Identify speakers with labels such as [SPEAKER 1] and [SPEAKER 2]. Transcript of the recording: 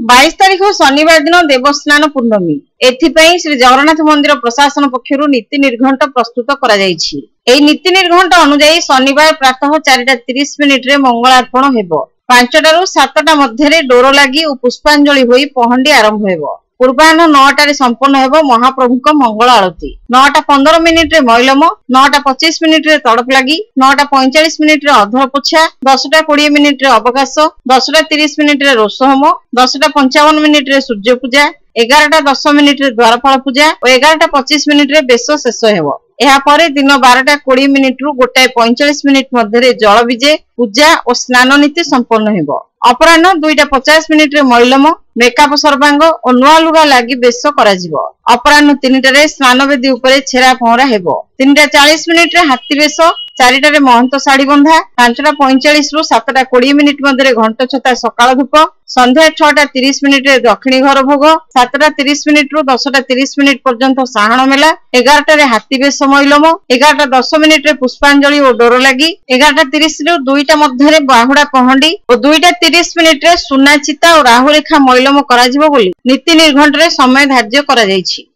[SPEAKER 1] 22 तारिख शनिवार दिन देवस्नान पूर्णमी। एथिपाई श्री जगन्नाथ मंदिर प्रशासन पक्षरु नीति निर्घंट प्रस्तुत करा जायछि। एही नीति निर्घंट अनुसार शनिवार प्रातः 4:30 रे मंगलार्पण हेबो। 5टारू 7टा मध्यरे डोर लागि और पुष्पांजलि होई पहंडी आरंभ हेबो। पूर्वाह्न 9टारे संपन्न हेबो महाप्रभुक मंगल आरती। 9:15 रे मैलम, 9:25 रे तड़प लागि, 9:45 रे अधर पोछा, 10:20 रे अवकाश, 10:30 रे रोषहोम, 10:55 रे सूर्य पूजा, 11:10 रे द्वारपाल पूजा और 11:25 रे बेश शेष हेबो। एहा परे दिन 12:20 रु 1:45 मध्य जल विजे पूजा और स्नान नीति संपन्न हेबो। अपराह्न 2:50 रे मैलम, मेकअप सर्वांग और नुआ लुगा लागि बेश कराजिबो। अपराह्न 3टारे स्नान वेदी उपरे छेरा पहरा हेबो। 3:40 रे हाथी बेश, 4टारे महंत साड़ी बंधा, 5:45 रु 7:20 मध्य घंट छता सकाळ धूप, संध्या 6:30 रे दक्षिणी घर भोग, 7:30 रु 10:30 पर्यंत साहण मेला, 11टारे हाथी बेश मैलम, 11:10 रे पुष्पांजलि और डोर लागि, 11:30 रु 2टा मध्य बाहुडा पहंडी और 2:30 रे सुना चिता और राहुरेखा मैलम कराजिबो बोली नीति निर्घंट रे समय धार्य करा जायछि।